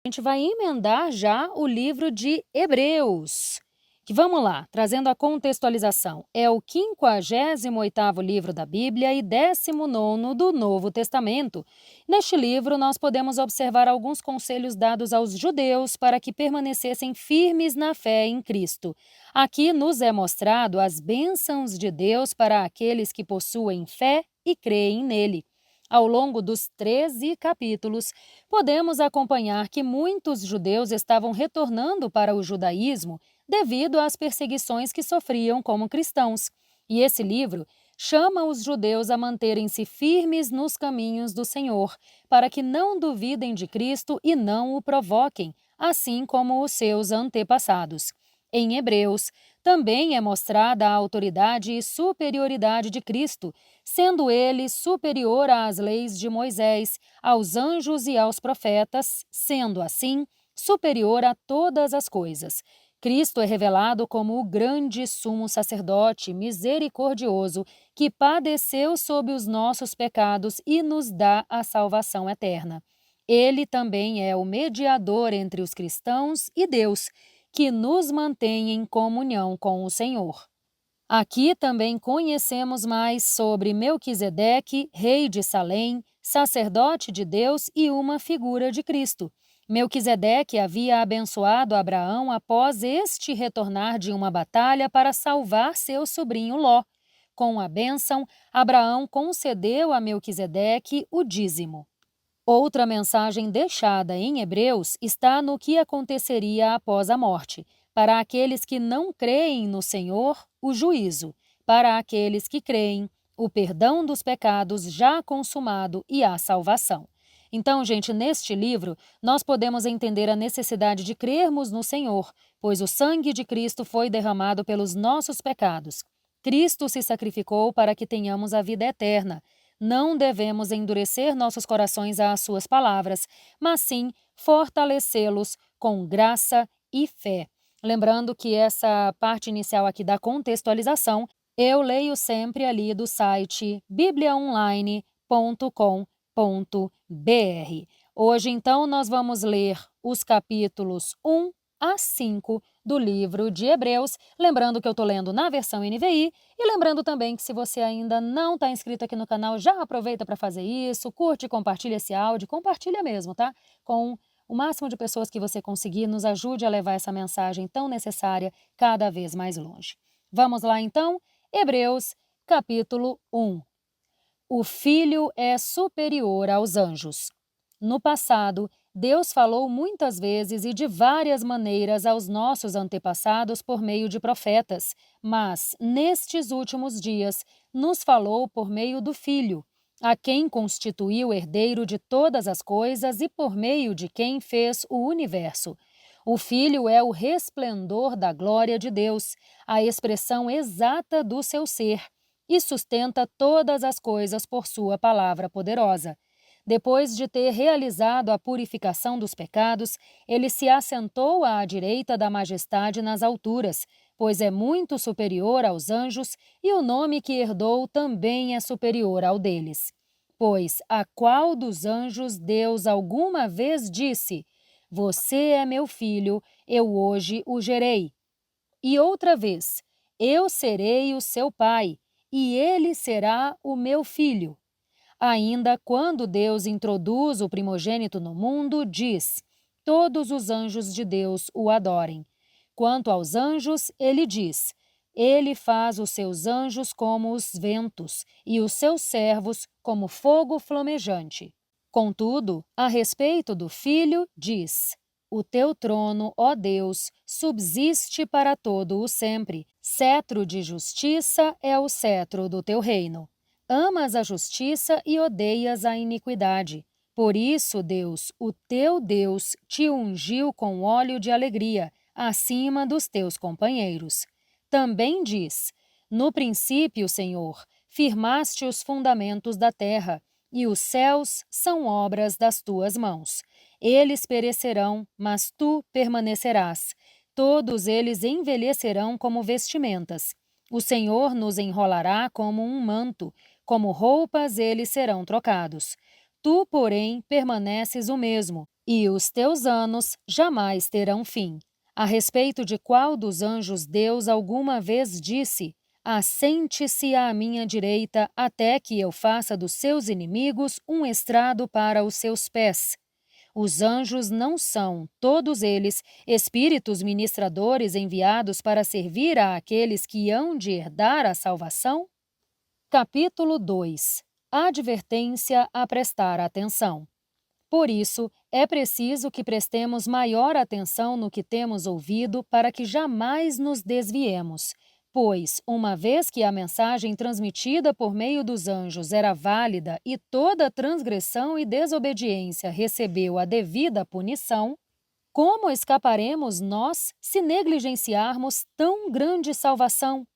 A gente vai emendar já o livro de Hebreus. Que vamos lá, trazendo a contextualização. É o 58º livro da Bíblia e 19º do Novo Testamento. Neste livro, nós podemos observar alguns conselhos dados aos judeus para que permanecessem firmes na fé em Cristo. Aqui nos é mostrado as bênçãos de Deus para aqueles que possuem fé e creem nele. Ao longo dos 13 capítulos, podemos acompanhar que muitos judeus estavam retornando para o judaísmo devido às perseguições que sofriam como cristãos. E esse livro chama os judeus a manterem-se firmes nos caminhos do Senhor, para que não duvidem de Cristo e não o provoquem, assim como os seus antepassados. Em Hebreus, também é mostrada a autoridade e superioridade de Cristo, sendo ele superior às leis de Moisés, aos anjos e aos profetas, sendo assim superior a todas as coisas. Cristo é revelado como o grande sumo sacerdote misericordioso que padeceu sob os nossos pecados e nos dá a salvação eterna. Ele também é o mediador entre os cristãos e Deus, que nos mantém em comunhão com o Senhor. Aqui também conhecemos mais sobre Melquisedeque, rei de Salém, sacerdote de Deus e uma figura de Cristo. Melquisedeque havia abençoado Abraão após este retornar de uma batalha para salvar seu sobrinho Ló. Com a bênção, Abraão concedeu a Melquisedeque o dízimo. Outra mensagem deixada em Hebreus está no que aconteceria após a morte. Para aqueles que não creem no Senhor, o juízo. Para aqueles que creem, o perdão dos pecados já consumado e a salvação. Então, gente, neste livro, nós podemos entender a necessidade de crermos no Senhor, pois o sangue de Cristo foi derramado pelos nossos pecados. Cristo se sacrificou para que tenhamos a vida eterna. Não devemos endurecer nossos corações às suas palavras, mas sim fortalecê-los com graça e fé. Lembrando que essa parte inicial aqui da contextualização, eu leio sempre ali do site bibliaonline.com.br. Hoje, então, nós vamos ler os capítulos 1 a 5 do livro de Hebreus, lembrando que eu estou lendo na versão NVI e lembrando também que se você ainda não está inscrito aqui no canal, já aproveita para fazer isso, curte e compartilha esse áudio, compartilha mesmo, tá? Com o máximo de pessoas que você conseguir, nos ajude a levar essa mensagem tão necessária cada vez mais longe. Vamos lá então? Hebreus, capítulo 1. O Filho é superior aos anjos. No passado, Deus falou muitas vezes e de várias maneiras aos nossos antepassados por meio de profetas, mas, nestes últimos dias, nos falou por meio do Filho, a quem constituiu herdeiro de todas as coisas e por meio de quem fez o universo. O Filho é o resplendor da glória de Deus, a expressão exata do seu ser, e sustenta todas as coisas por sua palavra poderosa. Depois de ter realizado a purificação dos pecados, ele se assentou à direita da majestade nas alturas, pois é muito superior aos anjos e o nome que herdou também é superior ao deles. Pois a qual dos anjos Deus alguma vez disse: Você é meu filho, eu hoje o gerei. E outra vez: Eu serei o seu pai, e ele será o meu filho. Ainda quando Deus introduz o primogênito no mundo, diz: Todos os anjos de Deus o adorem. Quanto aos anjos, ele diz: Ele faz os seus anjos como os ventos e os seus servos como fogo flamejante. Contudo, a respeito do Filho, diz: O teu trono, ó Deus, subsiste para todo o sempre. Cetro de justiça é o cetro do teu reino. Amas a justiça e odeias a iniquidade. Por isso, Deus, o teu Deus, te ungiu com óleo de alegria, acima dos teus companheiros. Também diz: No princípio, Senhor, firmaste os fundamentos da terra, e os céus são obras das tuas mãos. Eles perecerão, mas tu permanecerás. Todos eles envelhecerão como vestimentas. O Senhor nos enrolará como um manto, como roupas eles serão trocados. Tu, porém, permaneces o mesmo, e os teus anos jamais terão fim. A respeito de qual dos anjos Deus alguma vez disse: assente-se à minha direita até que eu faça dos seus inimigos um estrado para os seus pés. Os anjos não são, todos eles, espíritos ministradores enviados para servir àqueles que hão de herdar a salvação? Capítulo 2. Advertência a prestar atenção. Por isso, é preciso que prestemos maior atenção no que temos ouvido para que jamais nos desviemos, pois, uma vez que a mensagem transmitida por meio dos anjos era válida e toda transgressão e desobediência recebeu a devida punição, como escaparemos nós se negligenciarmos tão grande salvação?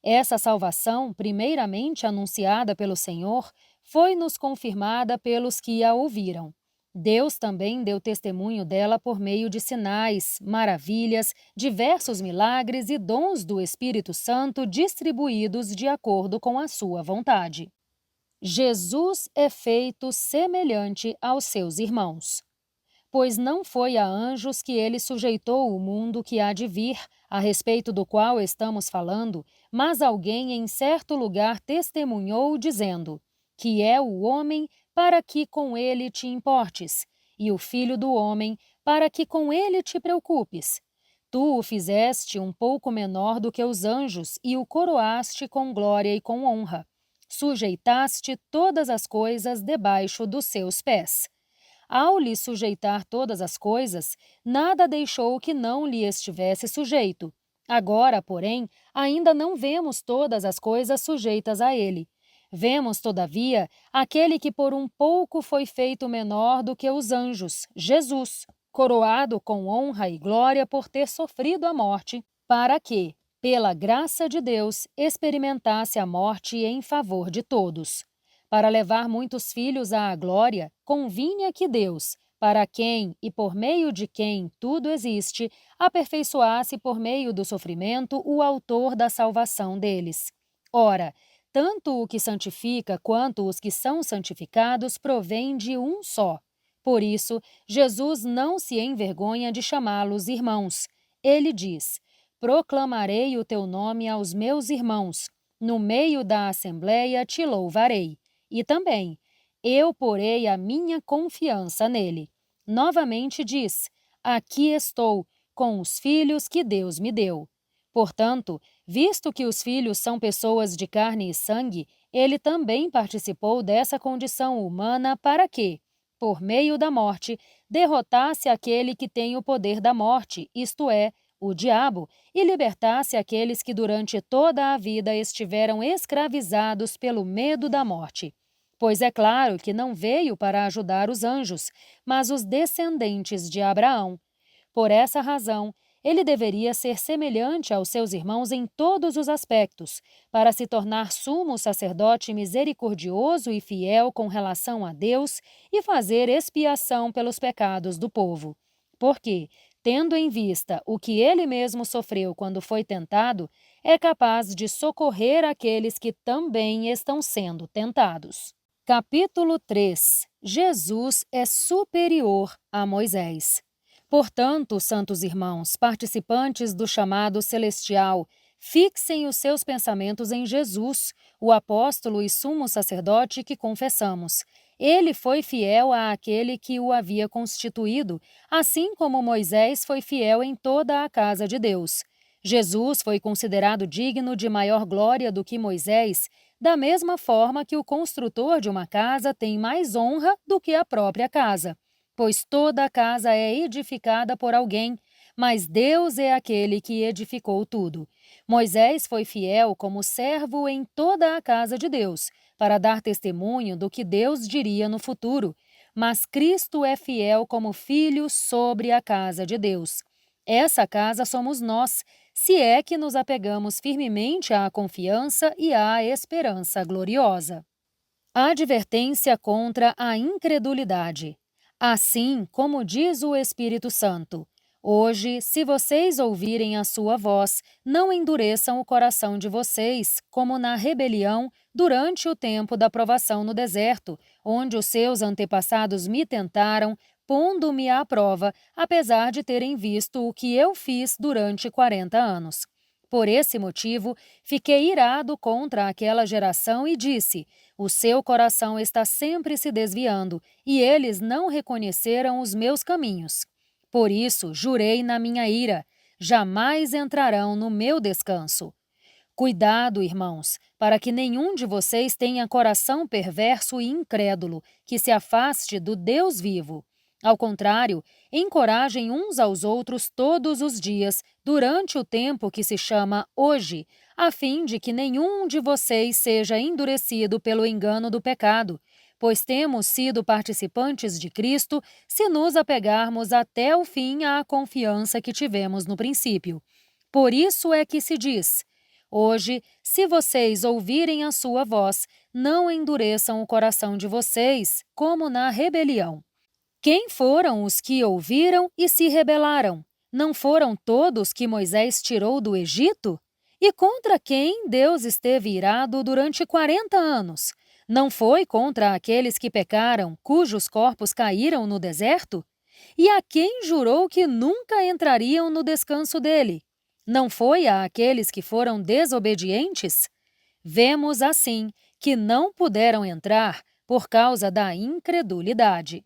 Essa salvação, primeiramente anunciada pelo Senhor, foi-nos confirmada pelos que a ouviram. Deus também deu testemunho dela por meio de sinais, maravilhas, diversos milagres e dons do Espírito Santo distribuídos de acordo com a sua vontade. Jesus é feito semelhante aos seus irmãos. Pois não foi a anjos que ele sujeitou o mundo que há de vir, a respeito do qual estamos falando, mas alguém em certo lugar testemunhou, dizendo: que é o homem para que com ele te importes, e o filho do homem para que com ele te preocupes. Tu o fizeste um pouco menor do que os anjos e o coroaste com glória e com honra. Sujeitaste todas as coisas debaixo dos seus pés. Ao lhe sujeitar todas as coisas, nada deixou que não lhe estivesse sujeito. Agora, porém, ainda não vemos todas as coisas sujeitas a ele. Vemos, todavia, aquele que por um pouco foi feito menor do que os anjos, Jesus, coroado com honra e glória por ter sofrido a morte, para que, pela graça de Deus, experimentasse a morte em favor de todos. Para levar muitos filhos à glória, convinha que Deus, para quem e por meio de quem tudo existe, aperfeiçoasse por meio do sofrimento o autor da salvação deles. Ora, tanto o que santifica quanto os que são santificados provém de um só. Por isso, Jesus não se envergonha de chamá-los irmãos. Ele diz: proclamarei o teu nome aos meus irmãos. No meio da assembleia te louvarei. E também, eu porei a minha confiança nele. Novamente diz: aqui estou, com os filhos que Deus me deu. Portanto, visto que os filhos são pessoas de carne e sangue, ele também participou dessa condição humana para que, por meio da morte, derrotasse aquele que tem o poder da morte, isto é, o diabo, e libertasse aqueles que durante toda a vida estiveram escravizados pelo medo da morte. Pois é claro que não veio para ajudar os anjos, mas os descendentes de Abraão. Por essa razão, ele deveria ser semelhante aos seus irmãos em todos os aspectos, para se tornar sumo sacerdote misericordioso e fiel com relação a Deus e fazer expiação pelos pecados do povo. Porque, tendo em vista o que ele mesmo sofreu quando foi tentado, é capaz de socorrer aqueles que também estão sendo tentados. Capítulo 3. Jesus é superior a Moisés. Portanto, santos irmãos, participantes do chamado celestial, fixem os seus pensamentos em Jesus, o apóstolo e sumo sacerdote que confessamos. Ele foi fiel àquele que o havia constituído, assim como Moisés foi fiel em toda a casa de Deus. Jesus foi considerado digno de maior glória do que Moisés, da mesma forma que o construtor de uma casa tem mais honra do que a própria casa. Pois toda a casa é edificada por alguém, mas Deus é aquele que edificou tudo. Moisés foi fiel como servo em toda a casa de Deus, para dar testemunho do que Deus diria no futuro, mas Cristo é fiel como filho sobre a casa de Deus. Essa casa somos nós, se é que nos apegamos firmemente à confiança e à esperança gloriosa. Advertência contra a incredulidade. Assim como diz o Espírito Santo: hoje, se vocês ouvirem a sua voz, não endureçam o coração de vocês, como na rebelião durante o tempo da provação no deserto, onde os seus antepassados me tentaram, pondo-me à prova, apesar de terem visto o que eu fiz durante 40 anos. Por esse motivo, fiquei irado contra aquela geração e disse: o seu coração está sempre se desviando, e eles não reconheceram os meus caminhos. Por isso, jurei na minha ira: jamais entrarão no meu descanso. Cuidado, irmãos, para que nenhum de vocês tenha coração perverso e incrédulo, que se afaste do Deus vivo. Ao contrário, encorajem uns aos outros todos os dias, durante o tempo que se chama hoje, a fim de que nenhum de vocês seja endurecido pelo engano do pecado, pois temos sido participantes de Cristo se nos apegarmos até o fim à confiança que tivemos no princípio. Por isso é que se diz: hoje, se vocês ouvirem a sua voz, não endureçam o coração de vocês, como na rebelião. Quem foram os que ouviram e se rebelaram? Não foram todos que Moisés tirou do Egito? E contra quem Deus esteve irado durante 40 anos? Não foi contra aqueles que pecaram, cujos corpos caíram no deserto? E a quem jurou que nunca entrariam no descanso dele? Não foi a aqueles que foram desobedientes? Vemos, assim, que não puderam entrar por causa da incredulidade.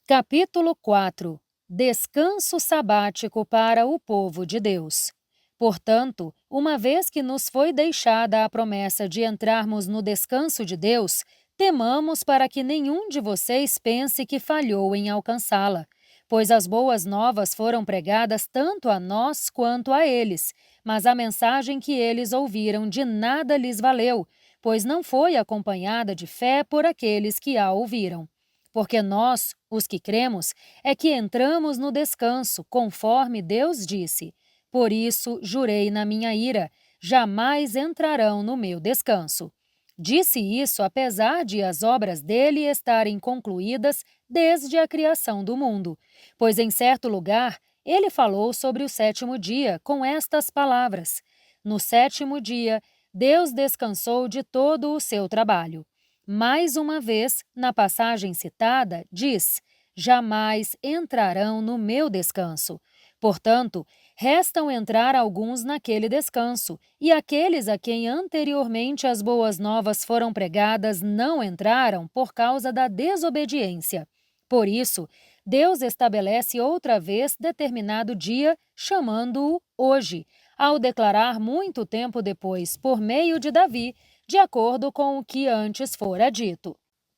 Capítulo 4. Descanso sabático para o povo de Deus. Portanto, uma vez que nos foi deixada a promessa de entrarmos no descanso de Deus, temamos para que nenhum de vocês pense que falhou em alcançá-la, pois as boas novas foram pregadas tanto a nós quanto a eles, mas a mensagem que eles ouviram de nada lhes valeu, pois não foi acompanhada de fé por aqueles que a ouviram. Porque nós, os que cremos, é que entramos no descanso, conforme Deus disse. Por isso, jurei na minha ira: jamais entrarão no meu descanso. Disse isso apesar de as obras dele estarem concluídas desde a criação do mundo. Pois em certo lugar, ele falou sobre o sétimo dia com estas palavras: no sétimo dia, Deus descansou de todo o seu trabalho. Mais uma vez, na passagem citada, diz: jamais entrarão no meu descanso. Portanto, restam entrar alguns naquele descanso, e aqueles a quem anteriormente as boas novas foram pregadas não entraram por causa da desobediência. Por isso, Deus estabelece outra vez determinado dia, chamando-o hoje, ao declarar muito tempo depois, por meio de Davi, de acordo com o que antes fora dito.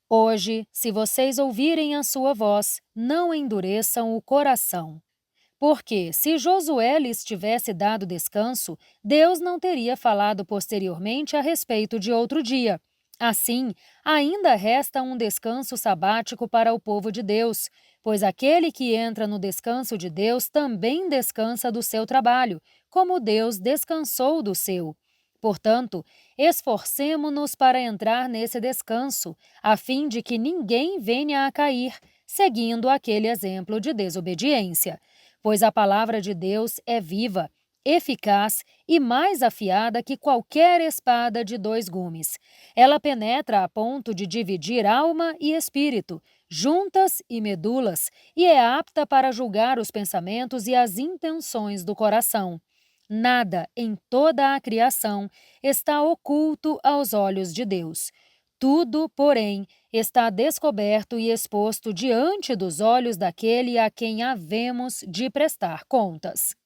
Hoje, se vocês ouvirem a sua voz, não endureçam o coração. Porque, se Josué lhes tivesse dado descanso, Deus não teria falado posteriormente a respeito de outro dia. Assim, ainda resta um descanso sabático para o povo de Deus, pois aquele que entra no descanso de Deus também descansa do seu trabalho, como Deus descansou do seu. Portanto, esforcemo-nos para entrar nesse descanso, a fim de que ninguém venha a cair, seguindo aquele exemplo de desobediência. Pois a palavra de Deus é viva, eficaz e mais afiada que qualquer espada de 2 gumes. Ela penetra a ponto de dividir alma e espírito, juntas e medulas, e é apta para julgar os pensamentos e as intenções do coração. Nada em toda a criação está oculto aos olhos de Deus. Tudo, porém, está descoberto e exposto diante dos olhos daquele a quem havemos de prestar contas.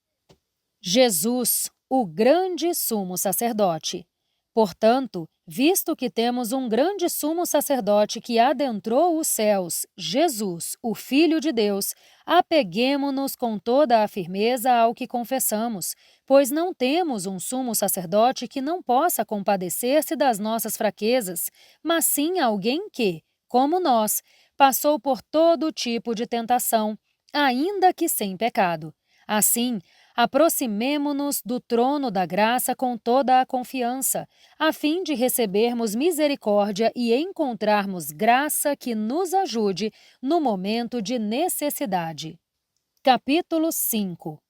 Jesus, o grande sumo sacerdote. Portanto, visto que temos um grande sumo sacerdote que adentrou os céus, Jesus, o Filho de Deus, apeguemo-nos com toda a firmeza ao que confessamos, pois não temos um sumo sacerdote que não possa compadecer-se das nossas fraquezas, mas sim alguém que, como nós, passou por todo tipo de tentação, ainda que sem pecado. Assim, aproximemo-nos do trono da graça com toda a confiança, a fim de recebermos misericórdia e encontrarmos graça que nos ajude no momento de necessidade. Capítulo 5.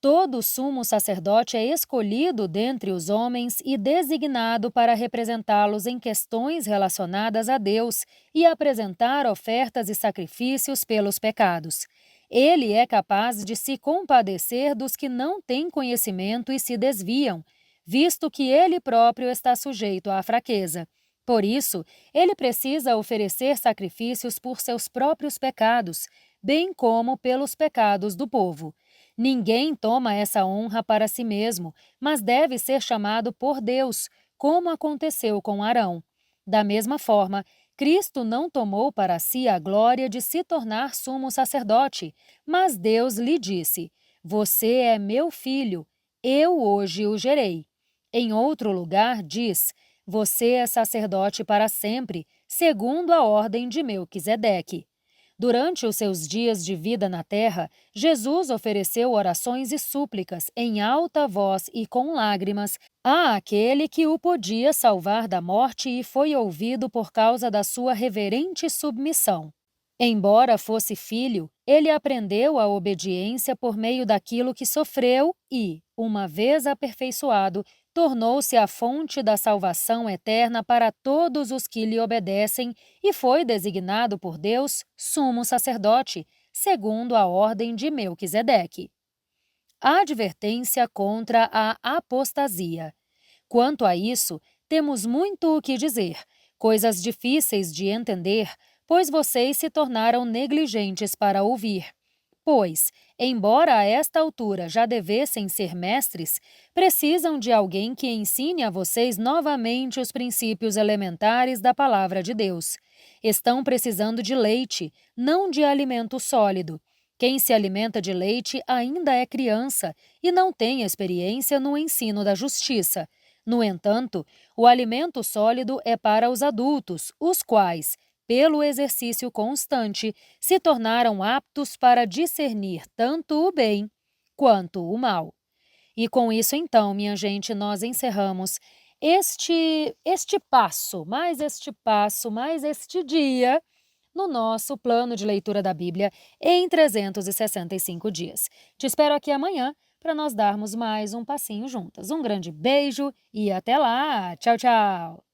Todo sumo sacerdote é escolhido dentre os homens e designado para representá-los em questões relacionadas a Deus e apresentar ofertas e sacrifícios pelos pecados. Ele é capaz de se compadecer dos que não têm conhecimento e se desviam, visto que ele próprio está sujeito à fraqueza. Por isso, ele precisa oferecer sacrifícios por seus próprios pecados, bem como pelos pecados do povo. Ninguém toma essa honra para si mesmo, mas deve ser chamado por Deus, como aconteceu com Arão. Da mesma forma, Cristo não tomou para si a glória de se tornar sumo sacerdote, mas Deus lhe disse: "Você é meu filho, eu hoje o gerei." Em outro lugar diz: "Você é sacerdote para sempre, segundo a ordem de Melquisedeque." Durante os seus dias de vida na terra, Jesus ofereceu orações e súplicas em alta voz e com lágrimas àquele que o podia salvar da morte e foi ouvido por causa da sua reverente submissão. Embora fosse filho, ele aprendeu a obediência por meio daquilo que sofreu e, uma vez aperfeiçoado, tornou-se a fonte da salvação eterna para todos os que lhe obedecem e foi designado por Deus sumo sacerdote, segundo a ordem de Melquisedeque. Advertência contra a apostasia. Quanto a isso, temos muito o que dizer, coisas difíceis de entender, pois vocês se tornaram negligentes para ouvir. Pois, embora a esta altura já devessem ser mestres, precisam de alguém que ensine a vocês novamente os princípios elementares da palavra de Deus. Estão precisando de leite, não de alimento sólido. Quem se alimenta de leite ainda é criança e não tem experiência no ensino da justiça. No entanto, o alimento sólido é para os adultos, os quais, pelo exercício constante, se tornaram aptos para discernir tanto o bem quanto o mal. E com isso, então, minha gente, nós encerramos este passo, mais este dia no nosso plano de leitura da Bíblia em 365 dias. Te espero aqui amanhã para nós darmos mais um passinho juntas. Um grande beijo e até lá! Tchau, tchau!